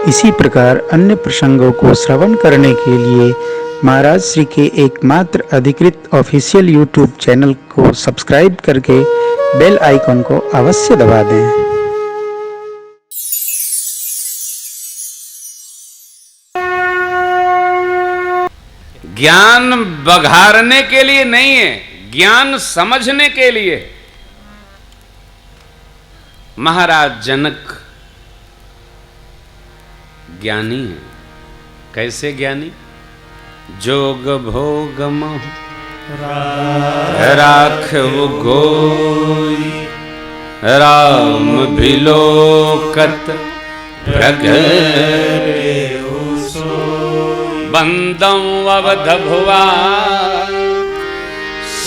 इसी प्रकार अन्य प्रसंगों को श्रवण करने के लिए महाराज श्री के एकमात्र अधिकृत ऑफिशियल यूट्यूब चैनल को सब्सक्राइब करके बेल आइकन को अवश्य दबा दें। ज्ञान बघारने के लिए नहीं है, ज्ञान समझने के लिए। महाराज जनक ज्ञानी है। कैसे ज्ञानी? जोग भोग मोह राखव गोई, राम भिलोकत प्रगटे बंदम अवध भुआ,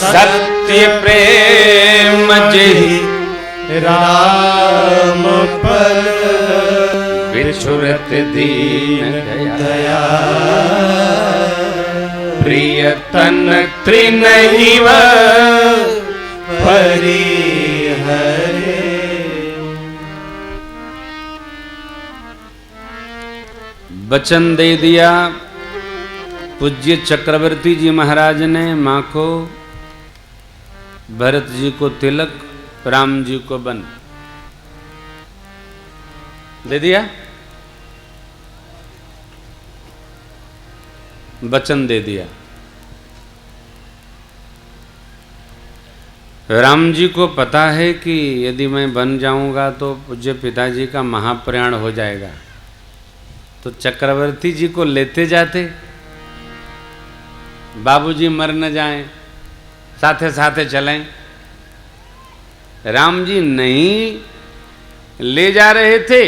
सत्य प्रेम जहि राम पर, बिछुरत दीन दया, प्रिय तन त्रिनहिव परिहरे। वचन दे दिया पूज्य चक्रवर्ती जी महाराज ने मां को, भरत जी को तिलक, राम जी को बन दे दिया, वचन दे दिया। राम जी को पता है कि यदि मैं बन जाऊंगा तो पूज्य पिताजी का महाप्रयाण हो जाएगा, तो चक्रवर्ती जी को लेते जाते, बाबूजी मर न जाएं, साथे साथे चलें। राम जी नहीं ले जा रहे थे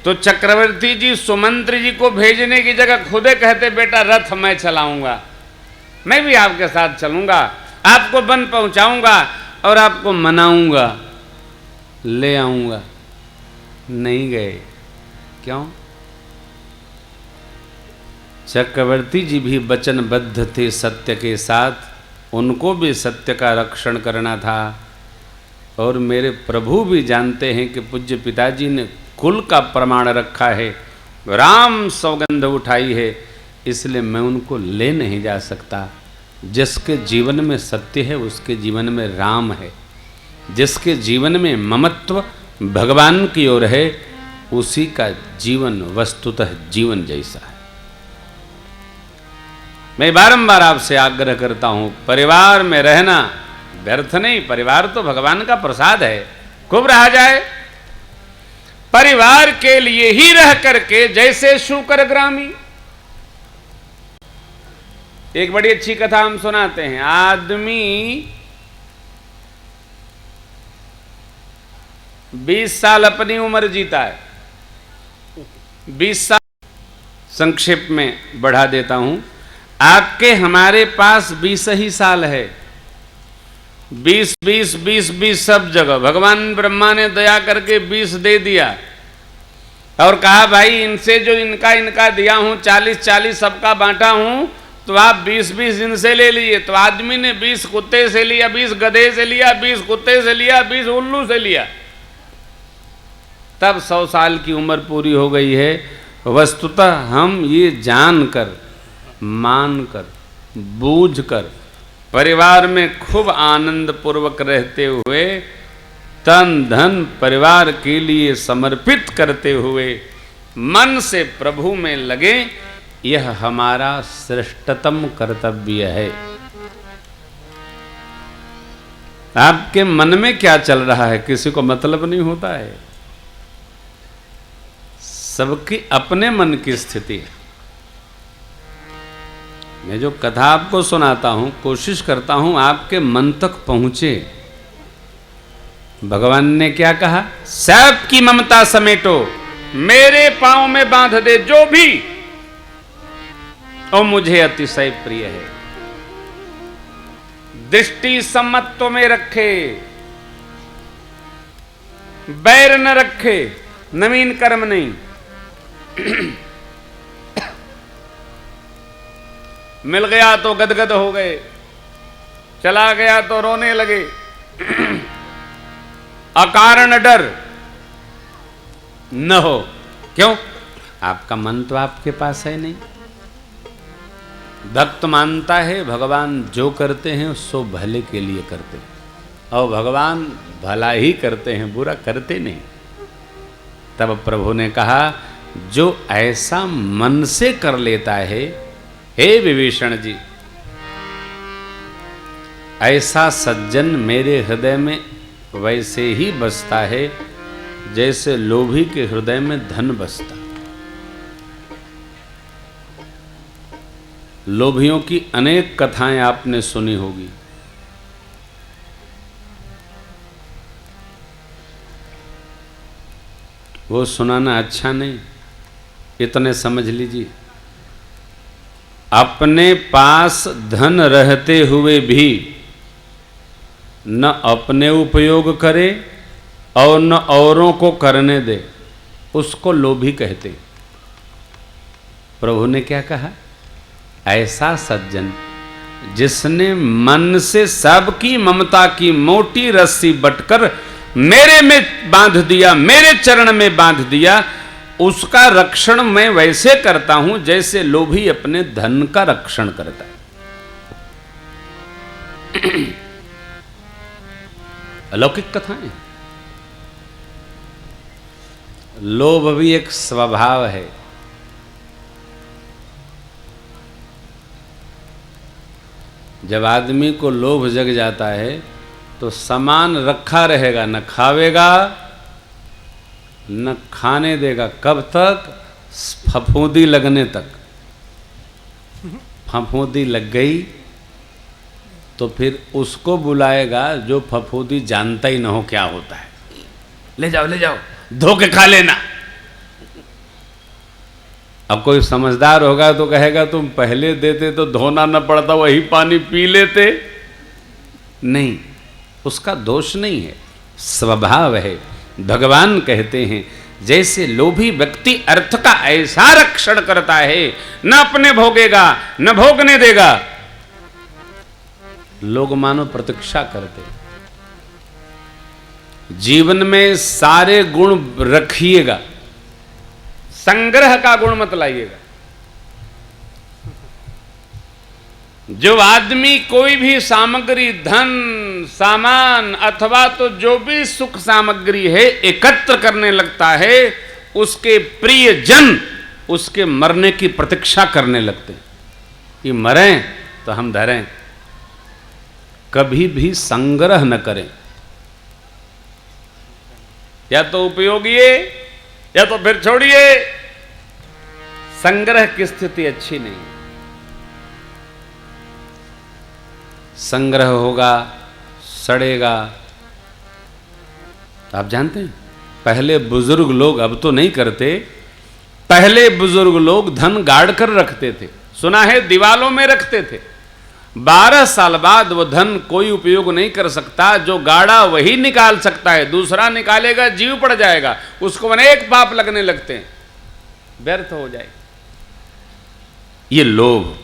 तो चक्रवर्ती जी सुमंत्र जी को भेजने की जगह खुदे कहते, बेटा रथ मैं चलाऊंगा, मैं भी आपके साथ चलूंगा, आपको वन पहुंचाऊंगा और आपको मनाऊंगा, ले आऊंगा। नहीं गए। क्यों? चक्रवर्ती जी भी वचनबद्ध थे सत्य के साथ, उनको भी सत्य का रक्षण करना था। और मेरे प्रभु भी जानते हैं कि पूज्य पिताजी ने कुल का प्रमाण रखा है, राम सौगंध उठाई है, इसलिए मैं उनको ले नहीं जा सकता। जिसके जीवन में सत्य है उसके जीवन में राम है, जिसके जीवन में ममत्व भगवान की ओर है उसी का जीवन वस्तुतः जीवन जैसा है। मैं बारंबार आपसे आग्रह करता हूं, परिवार में रहना व्यर्थ नहीं, परिवार तो भगवान का प्रसाद है, खूब रहा जाए। परिवार के लिए ही रह करके, जैसे शूकर ग्रामी। एक बड़ी अच्छी कथा हम सुनाते हैं। आदमी 20 साल अपनी उम्र जीता है, 20 साल, संक्षेप में बढ़ा देता हूं, आपके हमारे पास 20 ही साल है। 20 20 20 20 सब जगह भगवान ब्रह्मा ने दया करके 20 दे दिया और कहा भाई इनसे जो इनका दिया हूं 40 40 सबका बांटा हूं, तो आप 20 20 इनसे ले लिए। तो आदमी ने 20 कुत्ते से लिया, 20 गधे से लिया, 20 कुत्ते से लिया, 20 उल्लू से लिया, तब 100 साल की उम्र पूरी हो गई है। वस्तुतः हम ये जानकर, मानकर, बूझकर परिवार में खूब आनंद पूर्वक रहते हुए, तन धन परिवार के लिए समर्पित करते हुए मन से प्रभु में लगे, यह हमारा श्रेष्ठतम कर्तव्य है। आपके मन में क्या चल रहा है किसी को मतलब नहीं होता है, सबकी अपने मन की स्थिति है। मैं जो कथा आपको सुनाता हूं, कोशिश करता हूं आपके मन तक पहुंचे। भगवान ने क्या कहा? सबकी ममता समेटो, मेरे पांव में बांध दे जो भी और मुझे अतिशय प्रिय है। दृष्टि सम्मत्व में रखे, बैर न रखे, नवीन कर्म नहीं। मिल गया तो गदगद हो गए, चला गया तो रोने लगे। अकारण डर न हो। क्यों? आपका मन तो आपके पास है नहीं। भक्त मानता है भगवान जो करते हैं सो भले के लिए करते हैं, और भगवान भला ही करते हैं, बुरा करते नहीं। तब प्रभु ने कहा, जो ऐसा मन से कर लेता है, हे विभीषण जी, ऐसा सज्जन मेरे हृदय में वैसे ही बसता है जैसे लोभी के हृदय में धन बसता। लोभियों की अनेक कथाएं आपने सुनी होगी। वो सुनाना अच्छा नहीं, इतने समझ लीजिए। अपने पास धन रहते हुए भी न अपने उपयोग करे और न औरों को करने दे, उसको लोभी कहते। प्रभु ने क्या कहा? ऐसा सज्जन जिसने मन से सबकी ममता की मोटी रस्सी बटकर मेरे में बांध दिया, मेरे चरण में बांध दिया, उसका रक्षण मैं वैसे करता हूं जैसे लोभी अपने धन का रक्षण करता है। अलौकिक कथाएं। लोभ भी एक स्वभाव है। जब आदमी को लोभ जग जाता है तो सामान रखा रहेगा, न खावेगा न खाने देगा। कब तक? फफूंदी लगने तक। फफूंदी लग गई तो फिर उसको बुलाएगा जो फफूंदी जानता ही न हो क्या होता है। ले जाओ ले जाओ, धो के खा लेना। अब कोई समझदार होगा तो कहेगा तुम पहले देते तो धोना न पड़ता, वही पानी पी लेते। नहीं, उसका दोष नहीं है, स्वभाव है। भगवान कहते हैं जैसे लोभी व्यक्ति अर्थ का ऐसा रक्षण करता है, न अपने भोगेगा न भोगने देगा। लोग मानो प्रतीक्षा करते। जीवन में सारे गुण रखिएगा, संग्रह का गुण मत लाइएगा। जो आदमी कोई भी सामग्री, धन, सामान अथवा तो जो भी सुख सामग्री है एकत्र करने लगता है, उसके प्रिय जन उसके मरने की प्रतीक्षा करने लगते हैं कि मरें तो हम धरें। कभी भी संग्रह न करें, या तो उपयोगिए या तो फिर छोड़िए। संग्रह की स्थिति अच्छी नहीं। संग्रह होगा, सड़ेगा। आप जानते हैं पहले बुजुर्ग लोग, अब तो नहीं करते, पहले बुजुर्ग लोग धन गाड़ कर रखते थे। सुना है दीवालों में रखते थे। 12 साल बाद वो धन कोई उपयोग नहीं कर सकता, जो गाड़ा वही निकाल सकता है। दूसरा निकालेगा जीव पड़ जाएगा, उसको अनेक पाप लगने लगते हैं, व्यर्थ हो जाए। ये लोभ,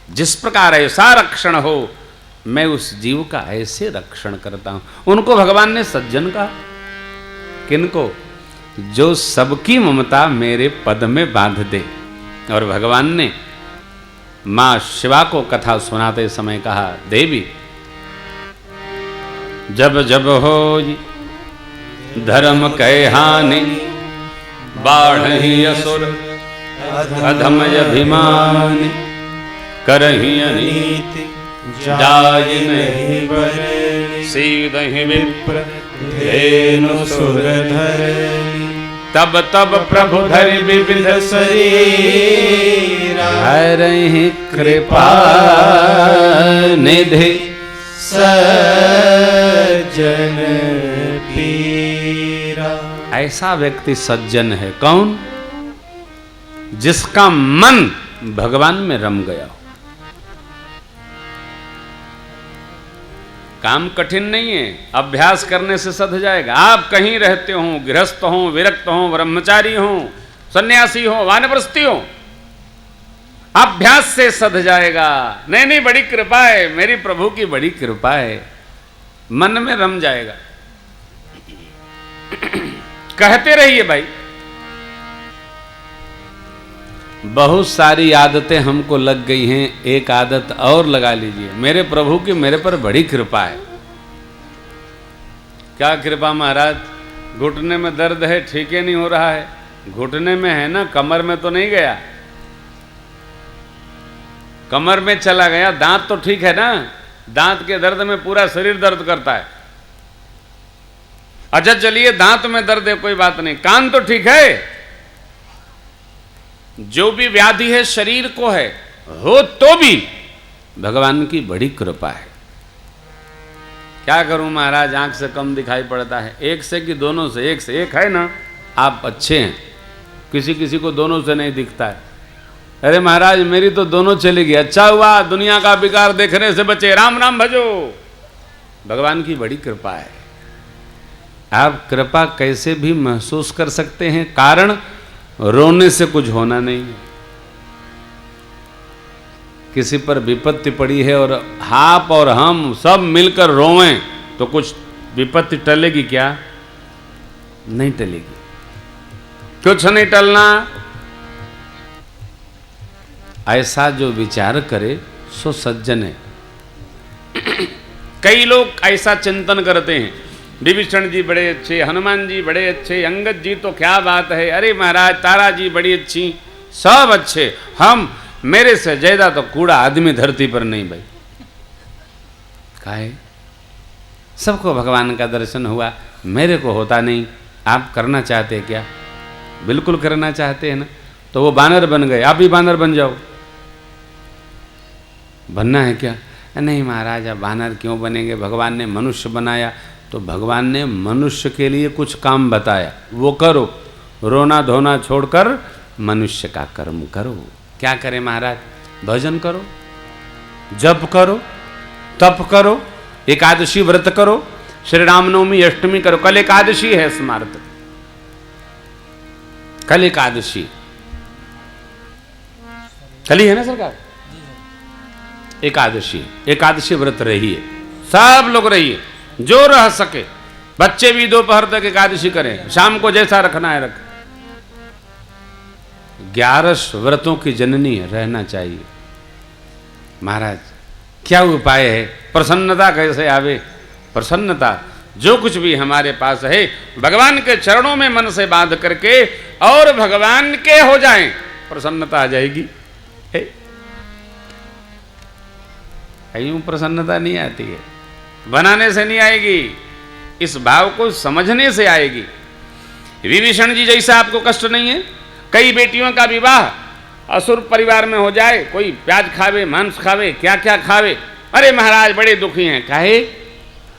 जिस प्रकार ऐसा रक्षण हो, मैं उस जीव का ऐसे रक्षण करता हूं। उनको भगवान ने सज्जन कहा। किनको? जो सबकी ममता मेरे पद में बांध दे। और भगवान ने मां शिवा को कथा सुनाते समय कहा, देवी जब जब हो धर्म कै हानि, बाढ़हि असुर अधम अभिमानी, करहि अनीति जाय नहीं बरे, सीदहि विप्र धेनु सुर धरनी। तब तब प्रभु धरि विविध शरीरा, हरहि कृपा निधि सज्जन पीरा। ऐसा व्यक्ति सज्जन है। कौन? जिसका मन भगवान में रम गया हो। काम कठिन नहीं है, अभ्यास करने से सध जाएगा। आप कहीं रहते हो, गृहस्थ हो, विरक्त हो, ब्रह्मचारी हो, सन्यासी हो, वानप्रस्थी हो, अभ्यास से सध जाएगा। नहीं नहीं, बड़ी कृपा है, मेरी प्रभु की बड़ी कृपा है, मन में रम जाएगा। कहते रहिए भाई, बहुत सारी आदतें हमको लग गई हैं, एक आदत और लगा लीजिए। मेरे प्रभु की मेरे पर बड़ी कृपा है। क्या कृपा महाराज? घुटने में दर्द है, ठीक ही नहीं हो रहा है। घुटने में है ना, कमर में तो नहीं गया। कमर में चला गया, दांत तो ठीक है ना। दांत के दर्द में पूरा शरीर दर्द करता है। अच्छा चलिए, दांत में दर्द है, कोई बात नहीं। कान तो ठीक है। जो भी व्याधि है शरीर को है, हो तो भी भगवान की बड़ी कृपा है। क्या करूं महाराज, आंख से कम दिखाई पड़ता है। एक से कि दोनों से? एक से। एक है ना, आप अच्छे हैं। किसी किसी को दोनों से नहीं दिखता है। अरे महाराज मेरी तो दोनों चली गई। अच्छा हुआ, दुनिया का विकार देखने से बचे। राम राम भजो। भगवान की बड़ी कृपा है। आप कृपा कैसे भी महसूस कर सकते हैं। कारण, रोने से कुछ होना नहीं है। किसी पर विपत्ति पड़ी है और आप और हम सब मिलकर रोएं तो कुछ विपत्ति टलेगी क्या? नहीं टलेगी। कुछ नहीं टलना। ऐसा जो विचार करे सो सज्जन है। कई लोग ऐसा चिंतन करते हैं, विभीषण जी बड़े अच्छे, हनुमान जी बड़े अच्छे, अंगद जी तो क्या बात है, अरे महाराज तारा जी बड़ी अच्छी, सब अच्छे, हम मेरे से ज्यादा तो कूड़ा आदमी धरती पर नहीं भाई। काहे? सबको भगवान का दर्शन हुआ, मेरे को होता नहीं। आप करना चाहते हैं क्या? बिल्कुल करना चाहते हैं ना, तो वो बानर बन गए, आप भी बानर बन जाओ। बनना है क्या? नहीं महाराज अब बानर क्यों बनेंगे, भगवान ने मनुष्य बनाया, तो भगवान ने मनुष्य के लिए कुछ काम बताया, वो करो। रोना धोना छोड़कर मनुष्य का कर्म करो। क्या करें महाराज? भजन करो, जप करो, तप करो, एकादशी व्रत करो, श्री रामनवमी अष्टमी करो। कल एकादशी है स्मार्त, कल एकादशी, कल ही है ना सरकार? एकादशी, एकादशी व्रत रहिए, सब लोग रहिए, जो रह सके। बच्चे भी दोपहर तक एकादशी करें, शाम को जैसा रखना है रख। 11 व्रतों की जननी रहना चाहिए। महाराज क्या उपाय है? प्रसन्नता कैसे आवे? प्रसन्नता जो कुछ भी हमारे पास है भगवान के चरणों में मन से बांध करके और भगवान के हो जाएं, प्रसन्नता आ जाएगी। यूं प्रसन्नता नहीं आती है, बनाने से नहीं आएगी, इस भाव को समझने से आएगी। विभीषण जी जैसा आपको कष्ट नहीं है? कई बेटियों का विवाह असुर परिवार में हो जाए, कोई प्याज खावे, मांस खावे, क्या क्या खावे, अरे महाराज बड़े दुखी हैं। काहे?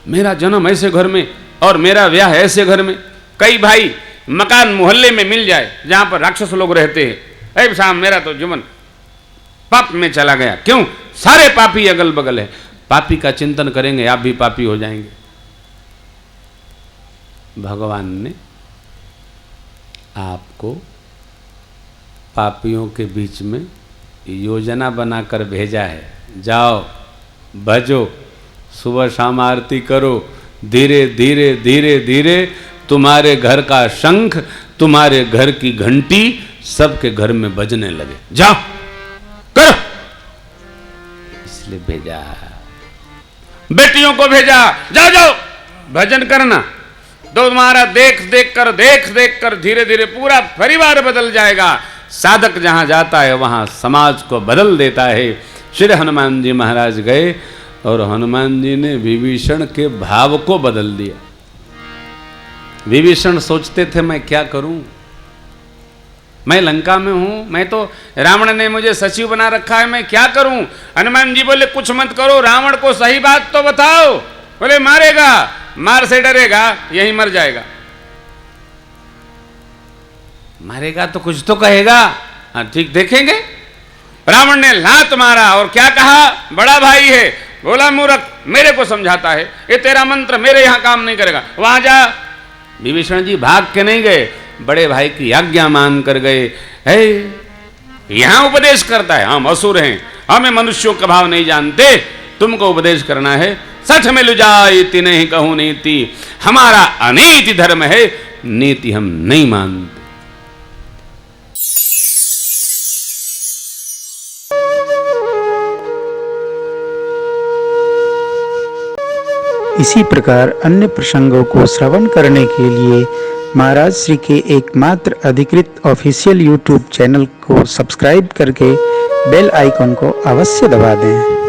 मेरा जन्म ऐसे घर में और मेरा ब्याह ऐसे घर में। कई भाई मकान मोहल्ले में मिल जाए जहां पर राक्षस लोग रहते हैं, अरे साहब मेरा तो जीवन पाप में चला गया। क्यों? सारे पापी अगल बगल है। पापी का चिंतन करेंगे आप भी पापी हो जाएंगे। भगवान ने आपको पापियों के बीच में योजना बनाकर भेजा है। जाओ भजो, सुबह शाम आरती करो, धीरे धीरे धीरे धीरे तुम्हारे घर का शंख, तुम्हारे घर की घंटी सबके घर में बजने लगे। जाओ करो, इसलिए भेजा। बेटियों को भेजा, जाओ जाओ भजन करना, तो तुम्हारा देख देख कर धीरे धीरे पूरा परिवार बदल जाएगा। साधक जहां जाता है वहां समाज को बदल देता है। श्री हनुमान जी महाराज गए और हनुमान जी ने विभीषण के भाव को बदल दिया। विभीषण सोचते थे मैं क्या करूं, मैं लंका में हूं, मैं तो रावण ने मुझे सचिव बना रखा है, मैं क्या करूं। हनुमान जी बोले कुछ मत करो, रावण को सही बात तो बताओ। बोले मारेगा, मार से डरेगा, यही मर जाएगा। मारेगा तो कुछ तो कहेगा, हाँ ठीक देखेंगे। रावण ने लात मारा और क्या कहा, बड़ा भाई है, बोला मूर्ख मेरे को समझाता है, ये तेरा मंत्र मेरे यहां काम नहीं करेगा, वहां जा। विभीषण जी भाग के नहीं गए, बड़े भाई की आज्ञा मान कर गए। है यहां उपदेश करता है, हम असुर हैं, हमें मनुष्यों का भाव नहीं जानते, तुमको उपदेश करना है। सच में लुजाई नहीं कहूं नीति, हमारा अनीति धर्म है, नीति हम नहीं मानते। इसी प्रकार अन्य प्रसंगों को श्रवण करने के लिए महाराज श्री के एकमात्र अधिकृत ऑफिशियल यूट्यूब चैनल को सब्सक्राइब करके बेल आइकन को अवश्य दबा दें।